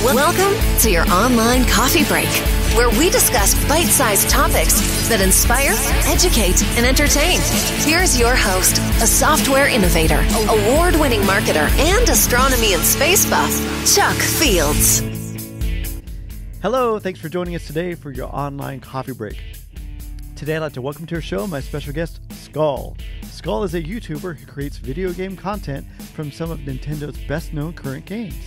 Welcome to your online coffee break, where we discuss bite-sized topics that inspire, educate, and entertain. Here's your host, a software innovator, award-winning marketer, and astronomy and space buff, Chuck Fields. Hello, thanks for joining us today for your online coffee break. Today I'd like to welcome to our show my special guest, SKUL. SKUL is a YouTuber who creates video game content from some of Nintendo's best-known current games.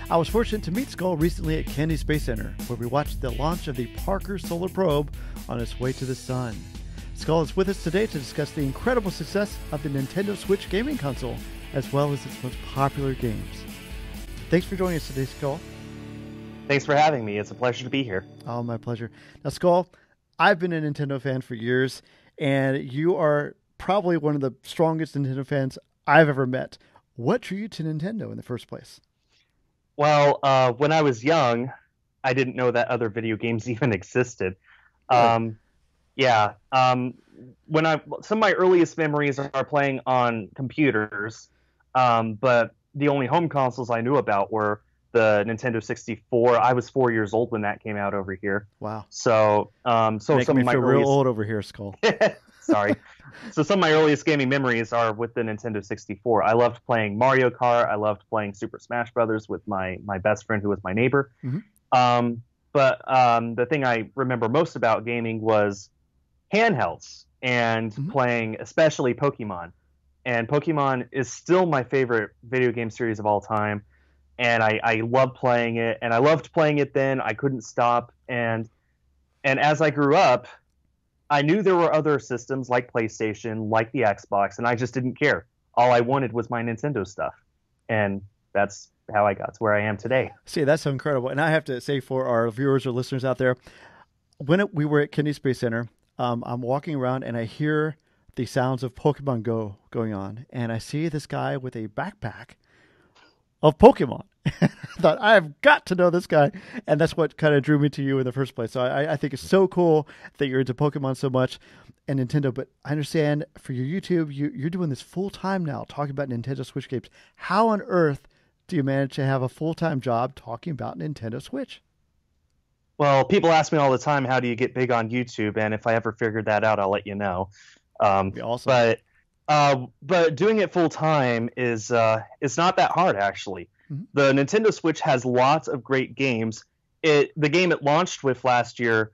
I was fortunate to meet SKUL recently at Kennedy Space Center, where we watched the launch of the Parker Solar Probe on its way to the sun. SKUL is with us today to discuss the incredible success of the Nintendo Switch gaming console, as well as its most popular games. Thanks for joining us today, SKUL. Thanks for having me. It's a pleasure to be here. Oh, my pleasure. Now, SKUL, I've been a Nintendo fan for years, and you are probably one of the strongest Nintendo fans I've ever met. What drew you to Nintendo in the first place? Well, when I was young, I didn't know that other video games even existed. Really? Some of my earliest memories are playing on computers, but the only home consoles I knew about were the Nintendo 64. I was 4 years old when that came out over here. Wow. So Making some me of my feel earliest... real old over here, SKUL. Sorry. So some of my earliest gaming memories are with the Nintendo 64. I loved playing Mario Kart. I loved playing Super Smash Brothers with my best friend who was my neighbor. Mm-hmm. But the thing I remember most about gaming was handhelds and playing especially Pokemon. And Pokemon is still my favorite video game series of all time. And I love playing it. And I loved playing it then. I couldn't stop. And as I grew up, I knew there were other systems like PlayStation, like the Xbox, and I just didn't care. All I wanted was my Nintendo stuff. And that's how I got to where I am today. See, that's so incredible. And I have to say for our viewers or listeners out there, when we were at Kennedy Space Center, I'm walking around and I hear the sounds of Pokemon Go going on. And I see this guy with a backpack of Pokemon. I thought, I've got to know this guy. And that's what kind of drew me to you in the first place. So I think it's so cool that you're into Pokemon so much and Nintendo. But I understand for your YouTube, you're doing this full time now, talking about Nintendo Switch games. How on earth do you manage to have a full-time job talking about Nintendo Switch? Well, people ask me all the time, how do you get big on YouTube? And if I ever figured that out, I'll let you know. That'd be awesome. But doing it full time is it's not that hard, actually. Mm-hmm. The Nintendo Switch has lots of great games. The game it launched with last year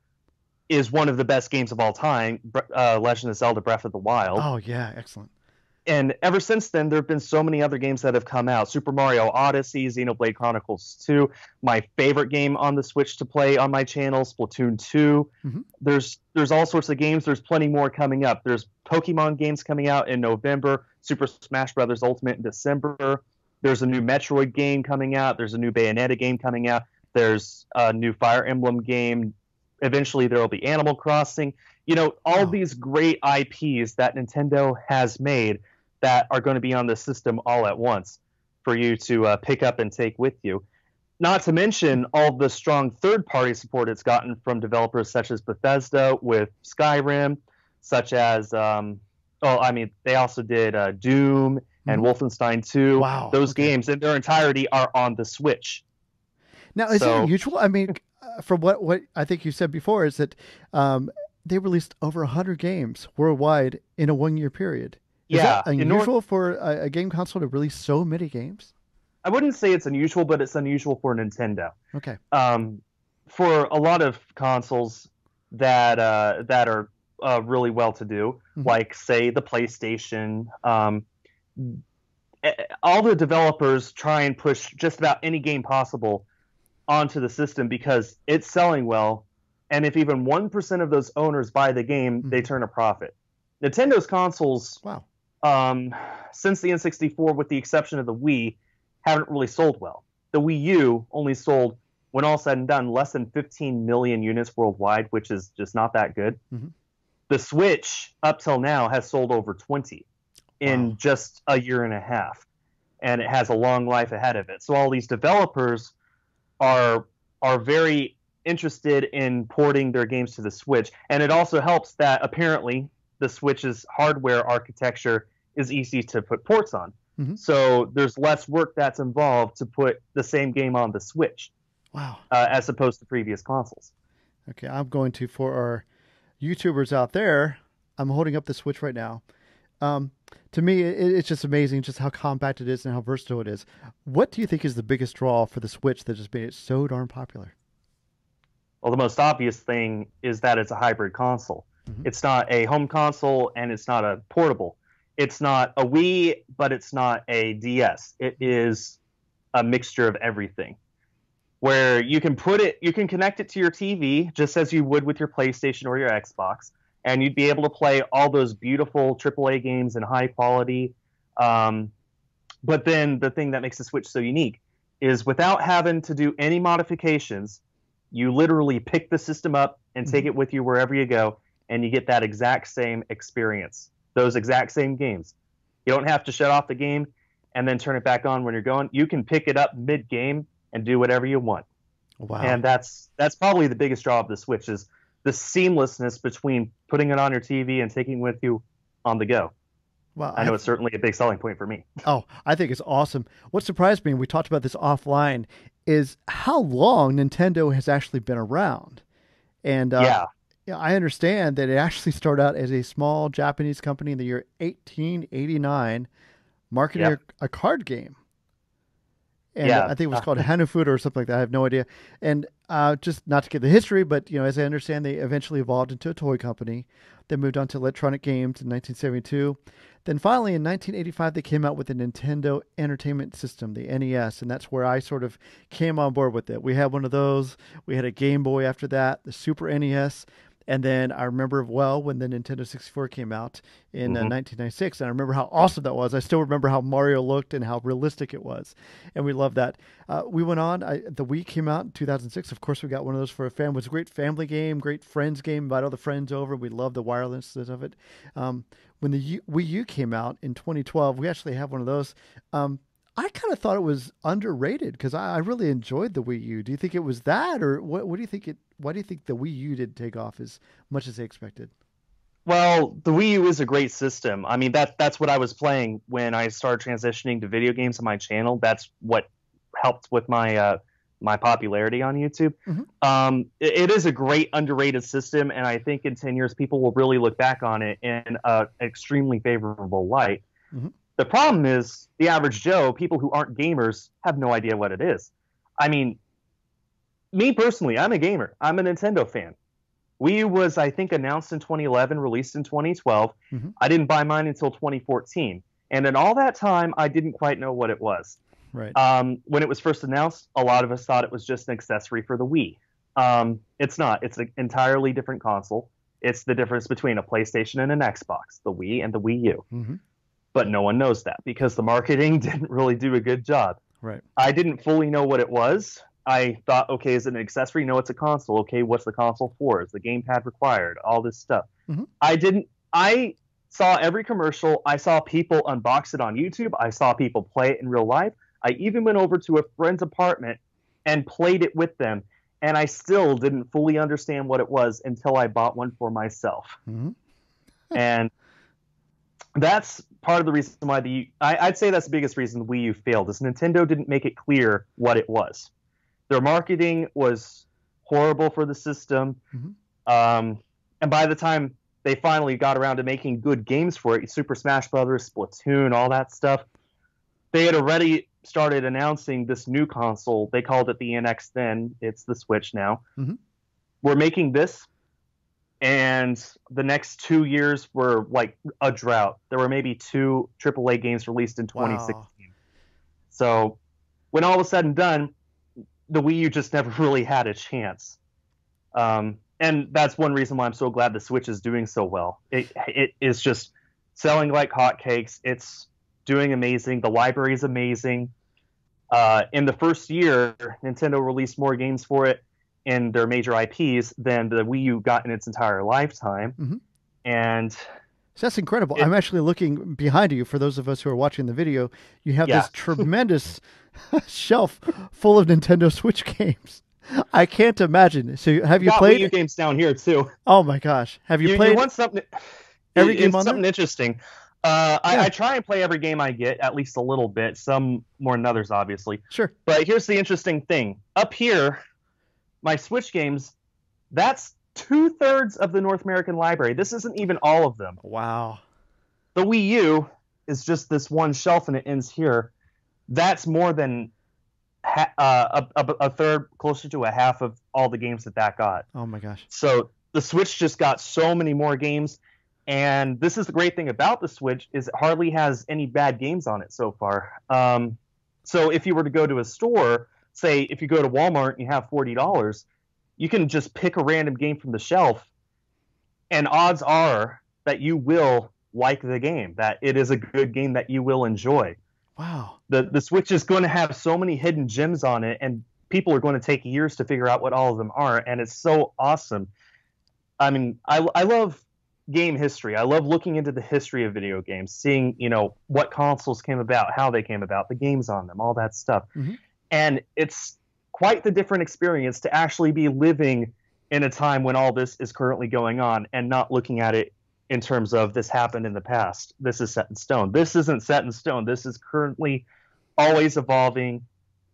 is one of the best games of all time, Legend of Zelda Breath of the Wild. Oh, yeah, excellent. And ever since then, there have been so many other games that have come out. Super Mario Odyssey, Xenoblade Chronicles 2, my favorite game on the Switch to play on my channel, Splatoon 2. Mm-hmm. There's all sorts of games. There's plenty more coming up. There's Pokemon games coming out in November, Super Smash Brothers Ultimate in December. There's a new Metroid game coming out. There's a new Bayonetta game coming out. There's a new Fire Emblem game. Eventually, there will be Animal Crossing. You know, all these great IPs that Nintendo has made that are going to be on the system all at once for you to pick up and take with you. Not to mention all the strong third-party support it's gotten from developers such as Bethesda with Skyrim, such as, they also did Doom and Wolfenstein 2. Wow. Those games in their entirety are on the Switch. Now, is it unusual? I mean, from what I think you said before, is that they released over 100 games worldwide in a one-year period. Is that unusual for a game console to release so many games? I wouldn't say it's unusual, but it's unusual for Nintendo. Okay. For a lot of consoles that are really well-to-do, like, say, the PlayStation, all the developers try and push just about any game possible onto the system because it's selling well, and if even 1% of those owners buy the game, they turn a profit. Nintendo's consoles... Wow. Since the N64, with the exception of the Wii, haven't really sold well. The Wii U only sold, when all said and done, less than 15 million units worldwide, which is just not that good. Mm-hmm. The Switch, up till now, has sold over 20 in just a year and a half, and it has a long life ahead of it. So all these developers are very interested in porting their games to the Switch, and it also helps that apparently the Switch's hardware architecture is easy to put ports on. Mm-hmm. So there's less work that's involved to put the same game on the Switch. Wow. as opposed to previous consoles. Okay, I'm going to, for our YouTubers out there, I'm holding up the Switch right now. To me, it's just amazing just how compact it is and how versatile it is. What do you think is the biggest draw for the Switch that just made it so darn popular? Well, the most obvious thing is that it's a hybrid console. Mm-hmm. It's not a home console and it's not a portable. It's not a Wii, but it's not a DS. It is a mixture of everything. Where you can connect it to your TV just as you would with your PlayStation or your Xbox, and you'd be able to play all those beautiful AAA games in high quality. But then the thing that makes the Switch so unique is without having to do any modifications, you literally pick the system up and take it with you wherever you go, and you get that exact same experience, those exact same games. You don't have to shut off the game and then turn it back on when you're going. You can pick it up mid-game and do whatever you want. Wow. And that's probably the biggest draw of the Switch is the seamlessness between putting it on your TV and taking it with you on the go. Well, I know it's certainly a big selling point for me. Oh, I think it's awesome. What surprised me, and we talked about this offline, is how long Nintendo has actually been around. And yeah, I understand that it actually started out as a small Japanese company in the year 1889, marketing a card game. And I think it was called Hanafuda or something like that. I have no idea. And just not to give the history, but as I understand, they eventually evolved into a toy company. They moved on to electronic games in 1972. Then finally, in 1985, they came out with the Nintendo Entertainment System, the NES, and that's where I sort of came on board with it. We had one of those. We had a Game Boy after that, the Super NES. And then I remember well when the Nintendo 64 came out in 1996, and I remember how awesome that was. I still remember how Mario looked and how realistic it was, and we loved that. We went on. The Wii came out in 2006. Of course, we got one of those for a family. It was a great family game, great friends game. Invite all the friends over. We loved the wirelessness of it. When the Wii U came out in 2012, we actually have one of those. I kind of thought it was underrated because I really enjoyed the Wii U. Do you think it was that, or what do you think why do you think the Wii U didn't take off as much as they expected? Well, the Wii U is a great system. I mean, that's what I was playing when I started transitioning to video games on my channel. That's what helped with my my popularity on YouTube. It is a great underrated system, and I think in 10 years people will really look back on it in an extremely favorable light. The problem is the average Joe, people who aren't gamers, have no idea what it is. I mean, me personally, I'm a gamer. I'm a Nintendo fan. Wii U was, I think, announced in 2011, released in 2012. I didn't buy mine until 2014. And in all that time, I didn't quite know what it was. Right. When it was first announced, a lot of us thought it was just an accessory for the Wii. It's not. It's an entirely different console. It's the difference between a PlayStation and an Xbox, the Wii and the Wii U. But no one knows that because the marketing didn't really do a good job. Right. I didn't fully know what it was. I thought, okay, is it an accessory? No, it's a console. Okay, what's the console for? Is the gamepad required? All this stuff. I saw every commercial. I saw people unbox it on YouTube. I saw people play it in real life. I even went over to a friend's apartment and played it with them. And I still didn't fully understand what it was until I bought one for myself. And that's part of the reason why I'd say that's the biggest reason the Wii U failed is Nintendo didn't make it clear what it was. Their marketing was horrible for the system. And by the time they finally got around to making good games for it, Super Smash Brothers, Splatoon, all that stuff, they had already started announcing this new console. They called it the NX then. It's the Switch now. We're making this. And the next 2 years were like a drought. There were maybe 2 AAA games released in 2016. Wow. So when all was said and done, the Wii U just never really had a chance. And that's one reason why I'm so glad the Switch is doing so well. It is just selling like hotcakes. It's doing amazing. The library is amazing. In the first year, Nintendo released more games for it in their major IPs than the Wii U got in its entire lifetime. And so that's incredible. I'm actually looking behind you. For those of us who are watching the video, you have this tremendous shelf full of Nintendo Switch games. I can't imagine. So have you played Wii U games down here too? Oh my gosh. Have you played you want something every game on something there? Interesting? I try and play every game I get, at least a little bit, some more than others, obviously. Sure. But here's the interesting thing. Up here, my Switch games, that's 2/3 of the North American library. This isn't even all of them. Wow. The Wii U is just this one shelf, and it ends here. That's more than a third, closer to a half of all the games that got. Oh, my gosh. So the Switch just got so many more games. And this is the great thing about the Switch is it hardly has any bad games on it so far. So if you were to go to a store, say if you go to Walmart and you have $40, you can just pick a random game from the shelf, and odds are that you will like the game, that it is a good game that you will enjoy. Wow. The Switch is going to have so many hidden gems on it, and people are going to take years to figure out what all of them are, and it's so awesome. I mean, I love game history. I love looking into the history of video games, seeing, what consoles came about, how they came about, the games on them, all that stuff. Mm-hmm. And it's quite the different experience to actually be living in a time when all this is currently going on and not looking at it in terms of this happened in the past. This is set in stone. This isn't set in stone. This is currently always evolving,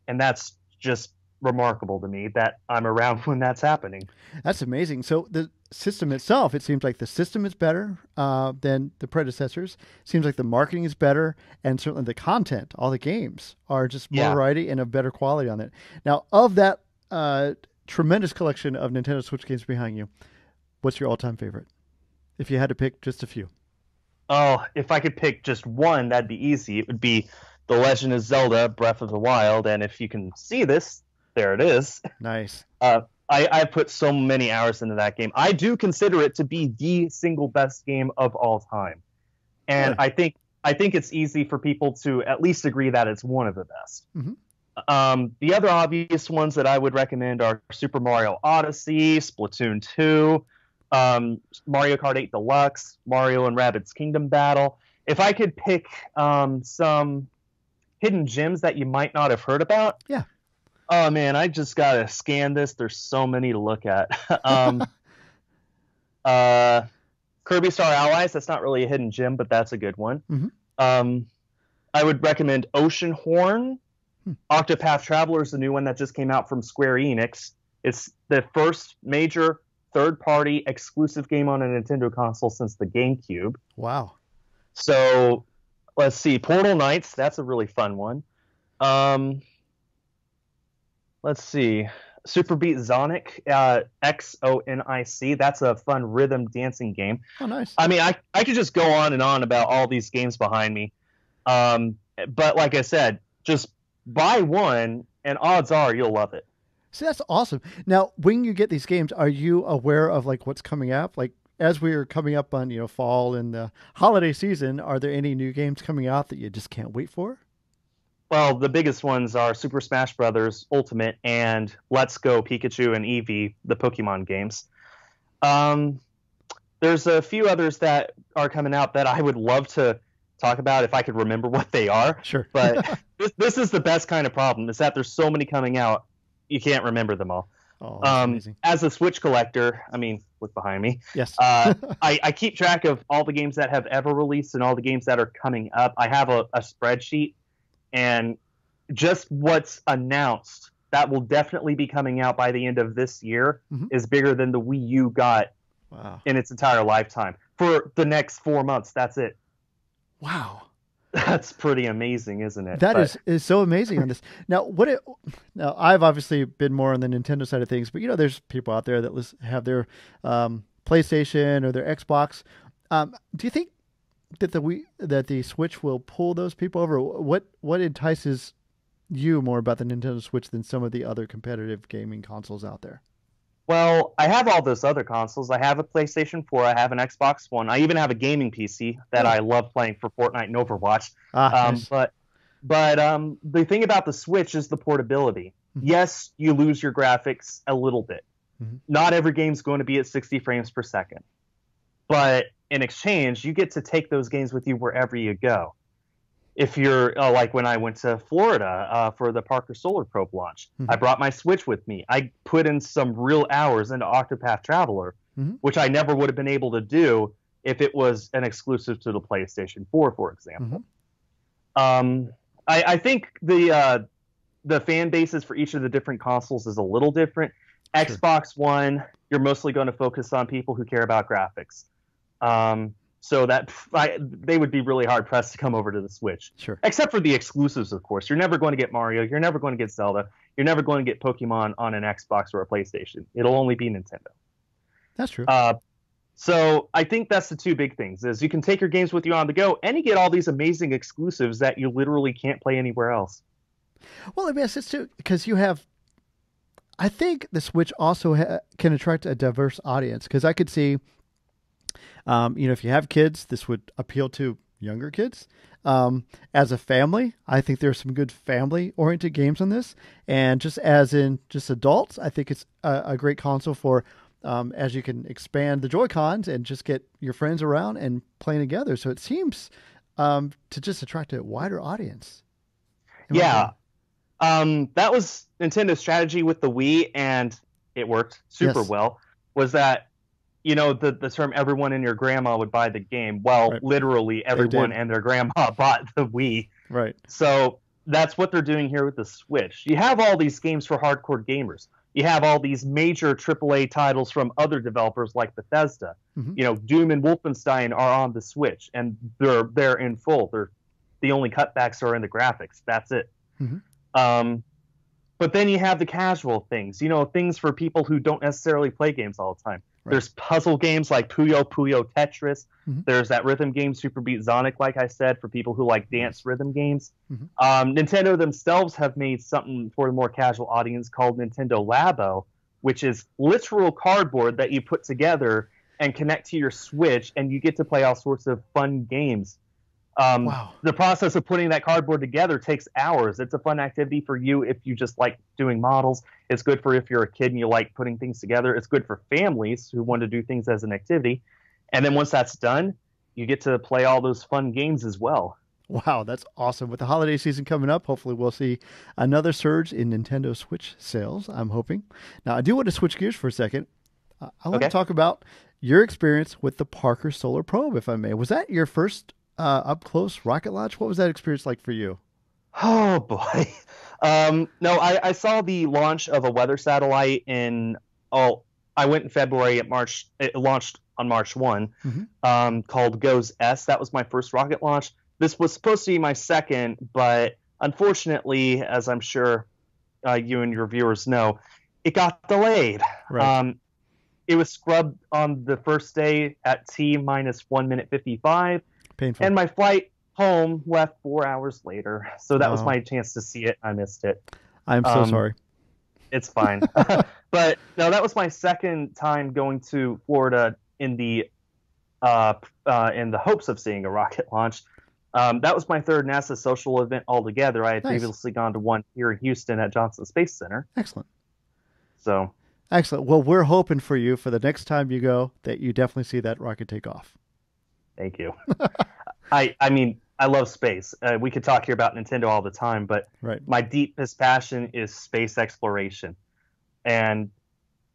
and that's just remarkable to me that I'm around when that's happening. That's amazing. So the system itself, it seems like the system is better than the predecessors. Seems like the marketing is better, and certainly the content, all the games are just more variety and a better quality on it. Now, of that tremendous collection of Nintendo Switch games behind you, what's your all-time favorite? If you had to pick just a few. Oh, if I could pick just one, that'd be easy. It would be The Legend of Zelda Breath of the Wild, and if you can see this, there it is. Nice. I put so many hours into that game. I do consider it to be the single best game of all time. And I think it's easy for people to at least agree that it's one of the best. Mm-hmm. The other obvious ones that I would recommend are Super Mario Odyssey, Splatoon 2, Mario Kart 8 Deluxe, Mario and Rabbids Kingdom Battle. If I could pick some hidden gems that you might not have heard about. Yeah. Oh, man, I just got to scan this. There's so many to look at. Kirby Star Allies, that's not really a hidden gem, but that's a good one. Mm-hmm. I would recommend Ocean Horn. Octopath Traveler is the new one that just came out from Square Enix. It's the first major third-party exclusive game on a Nintendo console since the GameCube. Wow. So, let's see. Portal Knights, that's a really fun one. Let's see. Super Beat Sonic, XONIC. That's a fun rhythm dancing game. Oh, nice. I mean, I could just go on and on about all these games behind me. But like I said, just buy one, and odds are you'll love it. See, that's awesome. Now, when you get these games, are you aware of like what's coming up? Like as we are coming up on fall and the holiday season, are there any new games coming out that you just can't wait for? Well, the biggest ones are Super Smash Bros. Ultimate and Let's Go Pikachu and Eevee, the Pokemon games. There's a few others that are coming out that I would love to talk about if I could remember what they are. Sure. But this is the best kind of problem, is that there's so many coming out, you can't remember them all. Oh, that's amazing. As a Switch collector, I mean, look behind me. Yes. I keep track of all the games that have ever released and all the games that are coming up. I have a spreadsheet. And just what's announced that will definitely be coming out by the end of this year is bigger than the Wii U got in its entire lifetime. For the next 4 months, that's it. Wow. That's pretty amazing, isn't it? That is so amazing on this. Now, now I've obviously been more on the Nintendo side of things, but there's people out there that have their PlayStation or their Xbox. Do you think that the Switch will pull those people over? What entices you more about the Nintendo Switch than some of the other competitive gaming consoles out there? Well, I have all those other consoles. I have a PlayStation 4. I have an Xbox One. I even have a gaming PC that I love playing for Fortnite and Overwatch. Nice. But the thing about the Switch is the portability. Mm-hmm. Yes, you lose your graphics a little bit. Mm-hmm. Not every game's going to be at 60 frames per second. But in exchange, you get to take those games with you wherever you go. If you're like when I went to Florida for the Parker Solar Probe launch, I brought my Switch with me. I put in some real hours into Octopath Traveler, which I never would have been able to do if it was an exclusive to the PlayStation 4, for example. I think the fan bases for each of the different consoles is a little different. Sure. Xbox One, you're mostly going to focus on people who care about graphics. So that they would be really hard pressed to come over to the Switch. Sure. Except for the exclusives, of course. You're never going to get Mario. You're never going to get Zelda. You're never going to get Pokemon on an Xbox or a PlayStation. It'll only be Nintendo. That's true. So I think that's the two big things: is you can take your games with you on the go, and you get all these amazing exclusives that you literally can't play anywhere else. Well, I mean, it's too, because you have. I think the Switch also can attract a diverse audience, because I could see. If you have kids, this would appeal to younger kids. As a family, I think there's some good family-oriented games on this. And just as in just adults, I think it's a great console for, as you can expand the Joy-Cons and just get your friends around and playing together. So it seems to just attract a wider audience. Yeah. That was Nintendo's strategy with the Wii, and it worked super well, was that the term everyone and your grandma would buy the game. Well, literally everyone and their grandma bought the Wii. Right. So that's what they're doing here with the Switch. You have all these games for hardcore gamers. You have all these major AAA titles from other developers like Bethesda. Doom and Wolfenstein are on the Switch, and they're in full. The only cutbacks are in the graphics. That's it. But then you have the casual things, things for people who don't necessarily play games all the time. Right. There's puzzle games like Puyo Puyo Tetris. There's that rhythm game Super Beat Sonic, like I said, for people who like dance rhythm games. Nintendo themselves have made something for the more casual audience called Nintendo Labo, which is literal cardboard that you put together and connect to your Switch, and you get to play all sorts of fun games. The process of putting that cardboard together takes hours. It's a fun activity for you if you just like doing models. It's good for if you're a kid and you like putting things together. It's good for families who want to do things as an activity. And then once that's done, you get to play all those fun games as well. Wow, that's awesome. With the holiday season coming up, hopefully we'll see another surge in Nintendo Switch sales, I'm hoping. Now, I do want to switch gears for a second. I want to talk about your experience with the Parker Solar Probe, if I may. Was that your first up-close rocket launch? What was that experience like for you? Oh, boy. No, I saw the launch of a weather satellite I went in February at March. It launched on March 1, called GOES S. That was my first rocket launch. This was supposed to be my second, but unfortunately, as I'm sure you and your viewers know, it got delayed. Right. It was scrubbed on the first day at T-1 minute 55. Painful. And my flight home left 4 hours later. So that was my chance to see it. I missed it. I'm so sorry. It's fine. But no, that was my second time going to Florida in the hopes of seeing a rocket launch. That was my third NASA social event altogether. I had previously gone to one here in Houston at Johnson Space Center. Excellent. So excellent. Well, we're hoping for you for the next time you go that you definitely see that rocket take off. Thank you. I mean, I love space. We could talk here about Nintendo all the time, but my deepest passion is space exploration. And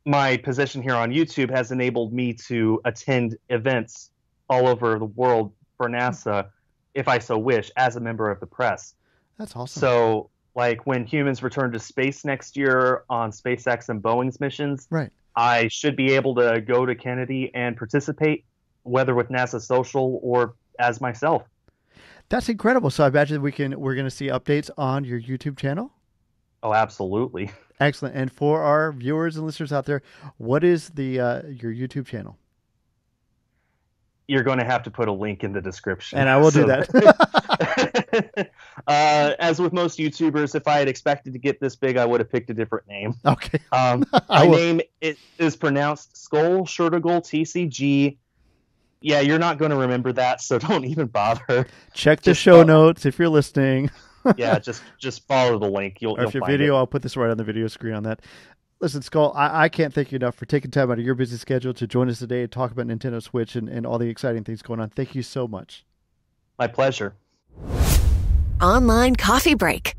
my position here on YouTube has enabled me to attend events all over the world for NASA, if I so wish, as a member of the press. That's awesome. So, like, when humans return to space next year on SpaceX and Boeing's missions, I should be able to go to Kennedy and participate, whether with NASA Social or as myself. That's incredible. So I imagine we're going to see updates on your YouTube channel? Oh, absolutely. Excellent. And for our viewers and listeners out there, what is your YouTube channel? You're going to have to put a link in the description. And I will do that. As with most YouTubers, if I had expected to get this big, I would have picked a different name. Okay. My name is pronounced Skul Shurtagul TCG. Yeah, you're not going to remember that, so don't even bother. Check the show notes if you're listening. Yeah, just follow the link. You'll if your find video, it. I'll put this right on the video screen on that. Listen, Skul, I can't thank you enough for taking time out of your busy schedule to join us today and talk about Nintendo Switch and all the exciting things going on. Thank you so much. My pleasure. Online coffee break.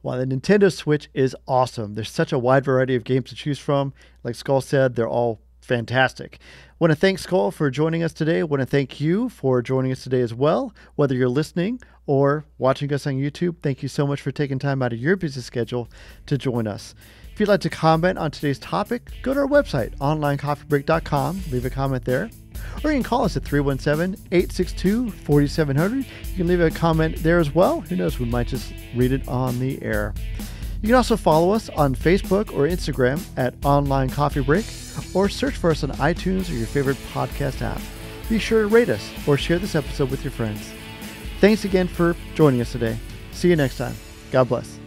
While the Nintendo Switch is awesome, there's such a wide variety of games to choose from. Like Skull said, they're all fantastic. Want to thank Skull for joining us today. Want to thank you for joining us today as well. Whether you're listening or watching us on YouTube, thank you so much for taking time out of your busy schedule to join us. If you'd like to comment on today's topic, go to our website, onlinecoffeebreak.com, leave a comment there. Or you can call us at 317-862-4700. You can leave a comment there as well. Who knows, we might just read it on the air. You can also follow us on Facebook or Instagram at Online Coffee Break, or search for us on iTunes or your favorite podcast app. Be sure to rate us or share this episode with your friends. Thanks again for joining us today. See you next time. God bless.